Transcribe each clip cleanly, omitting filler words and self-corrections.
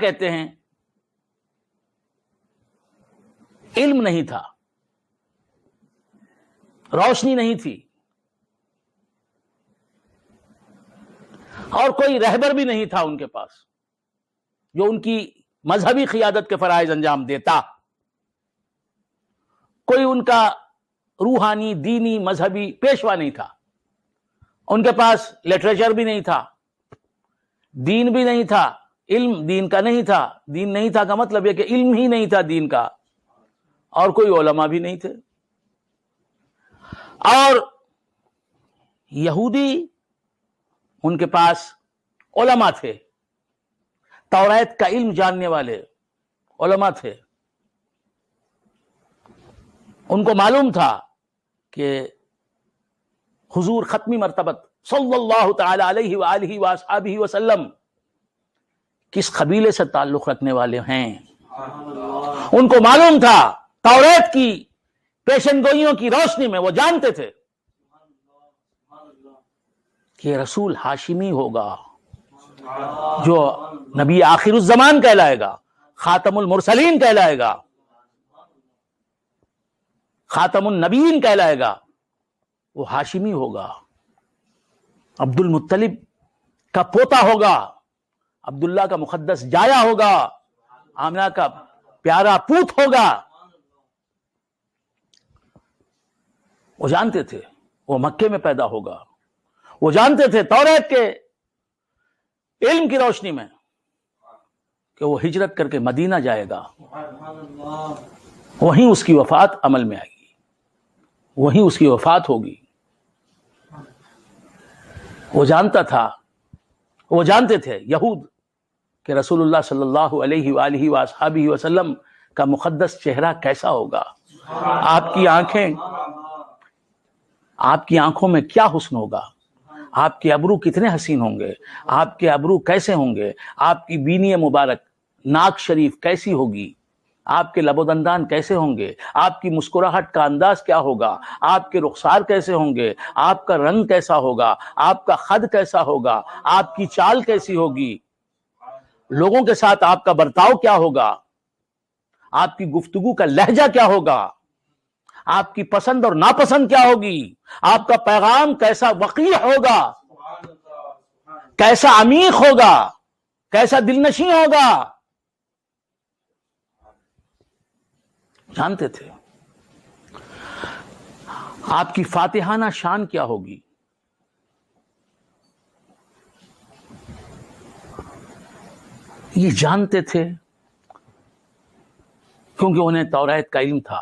کہتے ہیں علم نہیں تھا، روشنی نہیں تھی، اور کوئی رہبر بھی نہیں تھا ان کے پاس جو ان کی مذہبی قیادت کے فرائض انجام دیتا. کوئی ان کا روحانی، دینی، مذہبی پیشوا نہیں تھا. ان کے پاس لٹریچر بھی نہیں تھا، دین بھی نہیں تھا، علم دین کا نہیں تھا. دین نہیں تھا کا مطلب یہ کہ علم ہی نہیں تھا دین کا، اور کوئی علماء بھی نہیں تھے. اور یہودی ان کے پاس علماء تھے، توریت کا علم جاننے والے علماء تھے. ان کو معلوم تھا کہ حضور ختمی مرتبت صلی اللہ تعالی علیہ وآلہ وآصحابہ وسلم کس قبیلے سے تعلق رکھنے والے ہیں. ان کو معلوم تھا توریت کی پیشن گوئیوں کی روشنی میں، وہ جانتے تھے کہ رسول ہاشمی ہوگا جو نبی آخر الزمان کہلائے گا، خاتم المرسلین کہلائے گا، خاتم النبیین کہلائے گا. وہ ہاشمی ہوگا، عبد المطلب کا پوتا ہوگا، عبداللہ کا مقدس جایا ہوگا، آمنہ کا پیارا پوت ہوگا. وہ جانتے تھے وہ مکے میں پیدا ہوگا. وہ جانتے تھے توریت کے علم کی روشنی میں کہ وہ ہجرت کر کے مدینہ جائے گا، وہیں اس کی وفات عمل میں آئے گی، وہیں اس کی وفات ہوگی. وہ جانتا تھا، وہ جانتے تھے یہود کہ رسول اللہ صلی اللہ علیہ وآلہ وآصحابہ وسلم کا مقدس چہرہ کیسا ہوگا. آپ کی آنکھوں میں کیا حسن ہوگا، آپ کے ابرو کتنے حسین ہوں گے، آپ کے ابرو کیسے ہوں گے، آپ کی بینی مبارک، ناک شریف کیسی ہوگی، آپ کے لب و دندان کیسے ہوں گے، آپ کی مسکراہٹ کا انداز کیا ہوگا، آپ کے رخسار کیسے ہوں گے، آپ کا رنگ کیسا ہوگا، آپ کا خد کیسا ہوگا، آپ کی چال کیسی ہوگی، لوگوں کے ساتھ آپ کا برتاؤ کیا ہوگا، آپ کی گفتگو کا لہجہ کیا ہوگا، آپ کی پسند اور ناپسند کیا ہوگی، آپ کا پیغام کیسا وقیح ہوگا، کیسا عمیق ہوگا، کیسا دلنشیں ہوگا. جانتے تھے آپ کی فاتحانہ شان کیا ہوگی. یہ جانتے تھے کیونکہ انہیں توریت کا علم تھا،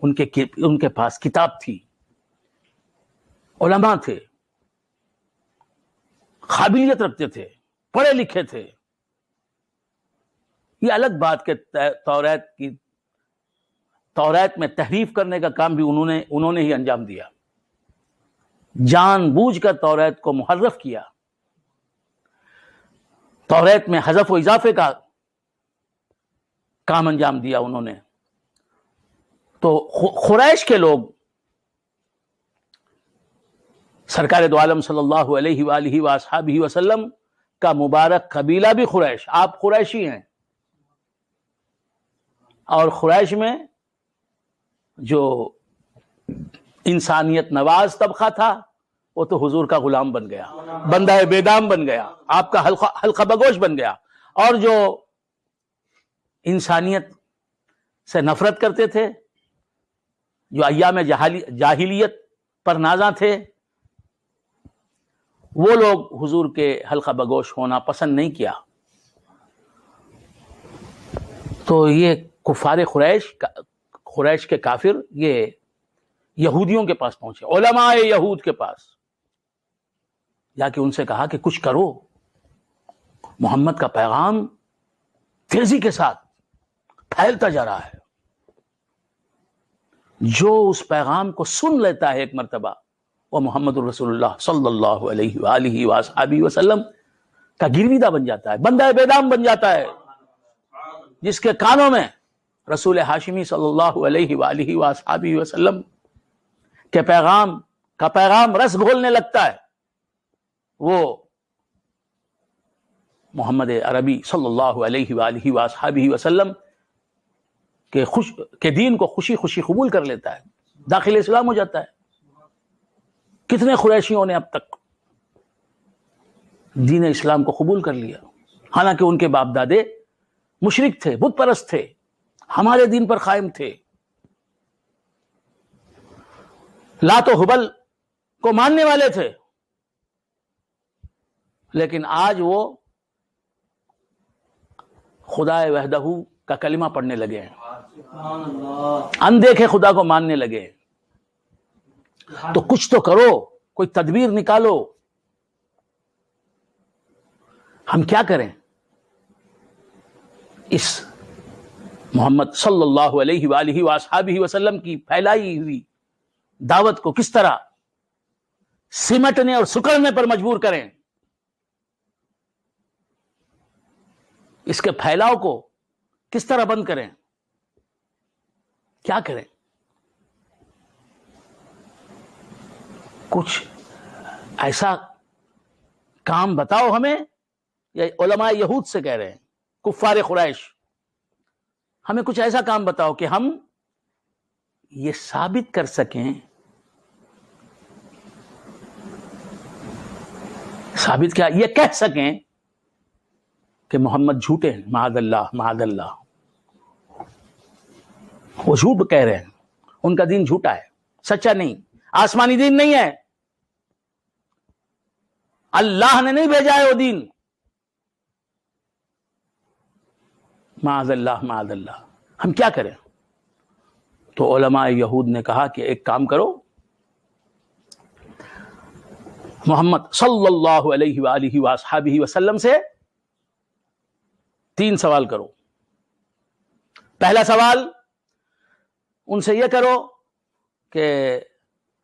ان کے پاس کتاب تھی، علماء تھے، قابلیت رکھتے تھے، پڑھے لکھے تھے. یہ الگ بات کہ توریت میں تحریف کرنے کا کام بھی انہوں نے ہی انجام دیا، جان بوجھ کر توریت کو محرف کیا، توریت میں حذف و اضافے کا کام انجام دیا انہوں نے. تو قریش کے لوگ، سرکار دو عالم صلی اللہ علیہ وآلہ وآصحابہ وسلم کا مبارک قبیلہ بھی قریش، آپ قریشی ہیں، اور قریش میں جو انسانیت نواز طبقہ تھا وہ تو حضور کا غلام بن گیا، بندہ بے دام بن گیا، آپ کا حلقہ بگوش بن گیا. اور جو انسانیت سے نفرت کرتے تھے، جو ایام جاہلیت پر نازاں تھے، وہ لوگ حضور کے حلقہ بگوش ہونا پسند نہیں کیا. تو یہ کفار قریش کے کافر یہ یہودیوں کے پاس پہنچے، علماء یہود کے پاس جا کے ان سے کہا کہ کچھ کرو، محمد کا پیغام تیزی کے ساتھ پھیلتا جا رہا ہے. جو اس پیغام کو سن لیتا ہے ایک مرتبہ، وہ محمد الرسول اللہ صلی اللہ علیہ وآلہ وآصحابہ وسلم کا گرویدہ بن جاتا ہے، بندہ بے دام بن جاتا ہے. جس کے کانوں میں رسول ہاشمی صلی اللہ علیہ وآلہ وآصحابہ وسلم کے پیغام رس گھولنے لگتا ہے، وہ محمد عربی صلی اللہ علیہ وآلہ وصحبہ وسلم کے دین کو خوشی خوشی قبول کر لیتا ہے, داخل اسلام ہو جاتا ہے. کتنے قریشیوں نے اب تک دین اسلام کو قبول کر لیا, حالانکہ ان کے باپ دادے مشرک تھے, بت پرست تھے, ہمارے دین پر قائم تھے, لات و حبل کو ماننے والے تھے, لیکن آج وہ خدا وحدہ کا کلمہ پڑھنے لگے ہیں, اندیکھے خدا کو ماننے لگے ہیں. تو کچھ تو کرو, کوئی تدبیر نکالو. ہم کیا کریں؟ اس محمد صلی اللہ علیہ وآلہ وصحبہ وسلم کی پھیلائی ہوئی دعوت کو کس طرح سمٹنے اور سکڑنے پر مجبور کریں؟ اس کے پھیلاؤ کو کس طرح بند کریں؟ کیا کریں؟ کچھ ایسا کام بتاؤ ہمیں. یا علماء یہود سے کہہ رہے ہیں, کفار قریش, ہمیں کچھ ایسا کام بتاؤ کہ ہم یہ ثابت کر سکیں, ثابت کیا, یہ کہہ سکیں کہ محمد جھوٹے ہیں. معاذ اللہ, معاذ اللہ, وہ جھوٹ کہہ رہے ہیں, ان کا دین جھوٹا ہے, سچا نہیں, آسمانی دین نہیں ہے, اللہ نے نہیں بھیجا ہے وہ دین. معاذ اللہ, معاذ اللہ. ہم کیا کریں؟ تو علماء یہود نے کہا کہ ایک کام کرو, محمد صلی اللہ علیہ وآلہ وصحبہ وسلم سے 3 سوال کرو. پہلا سوال ان سے یہ کرو کہ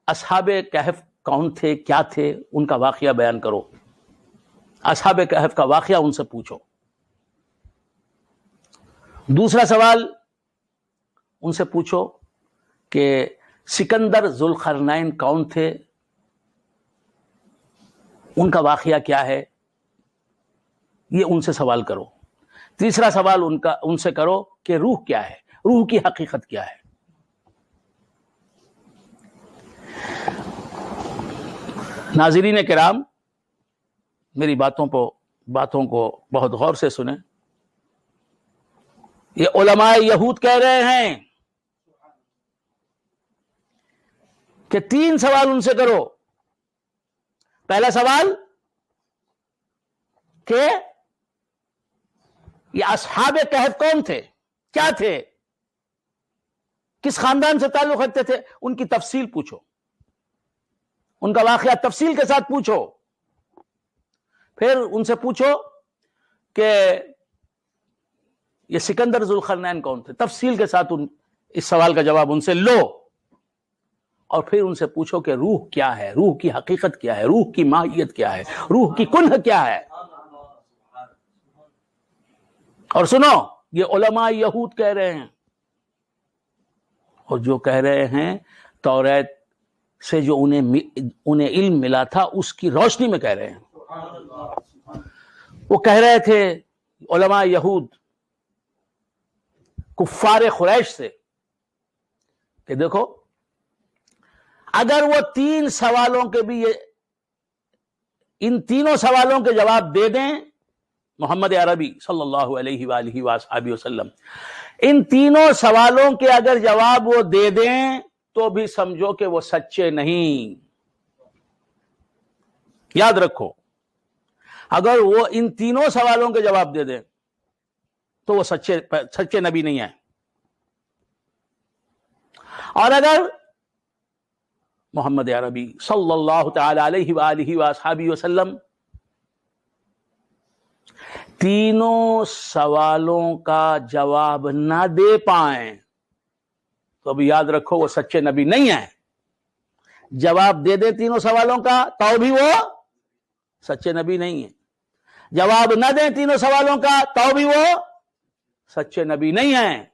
اصحاب کہف کون تھے, کیا تھے, ان کا واقعہ بیان کرو. اصحاب کہف کا واقعہ ان سے پوچھو. دوسرا سوال ان سے پوچھو کہ سکندر ذوالقرنین کون تھے, ان کا واقعہ کیا ہے, یہ ان سے سوال کرو. تیسرا سوال ان سے کرو کہ روح کیا ہے, روح کی حقیقت کیا ہے. ناظرین کرام, میری باتوں کو بہت غور سے سنیں. یہ علماء یہود کہہ رہے ہیں کہ 3 سوال ان سے کرو. پہلا سوال کہ یہ اصحاب کہف کون تھے, کیا تھے, کس خاندان سے تعلق رکھتے تھے, ان کی تفصیل پوچھو, ان کا واقعہ تفصیل کے ساتھ پوچھو. پھر ان سے پوچھو کہ یہ سکندر ذوالقرنین کون تھے, تفصیل کے ساتھ اس سوال کا جواب ان سے لو. اور پھر ان سے پوچھو کہ روح کیا ہے, روح کی حقیقت کیا ہے, روح کی ماہیت کیا ہے, روح کی کنہ کیا ہے. اور سنو, یہ علماء یہود کہہ رہے ہیں, اور جو کہہ رہے ہیں توریت سے جو انہیں علم ملا تھا اس کی روشنی میں کہہ رہے ہیں. وہ کہہ رہے تھے علماء یہود کفار قریش سے کہ دیکھو, اگر وہ 3 سوالوں کے بھی ان تینوں سوالوں کے جواب دے دیں, محمد عربی صلی اللہ علیہ وآلہ وصحبہ وسلم ان تینوں سوالوں کے اگر جواب وہ دے دیں تو بھی سمجھو کہ وہ سچے نہیں. یاد رکھو, اگر وہ ان تینوں سوالوں کے جواب دے دیں تو وہ سچے نبی نہیں ہیں. اور اگر محمد عربی صلی اللہ تعالی علیہ وآلہ وصحبہ وسلم تینوں سوالوں کا جواب نہ دے پائیں تو اب یاد رکھو وہ سچے نبی نہیں ہیں. جواب دے دے تینوں سوالوں کا تو بھی وہ سچے نبی نہیں ہیں. جواب نہ دیں تینوں سوالوں کا تو بھی وہ سچے نبی نہیں ہیں.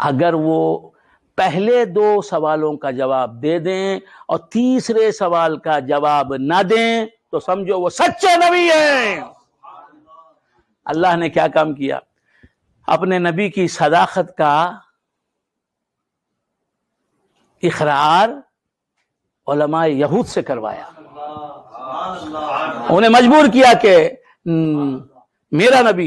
اگر وہ پہلے 2 سوالوں کا جواب دے دیں اور تیسرے سوال کا جواب نہ دیں تو سمجھو وہ سچے نبی ہیں۔ اللہ نے کیا کام کیا؟ اپنے نبی کی صداقت کا اقرار علماء یہود سے کروایا، انہیں مجبور کیا کہ میرا نبی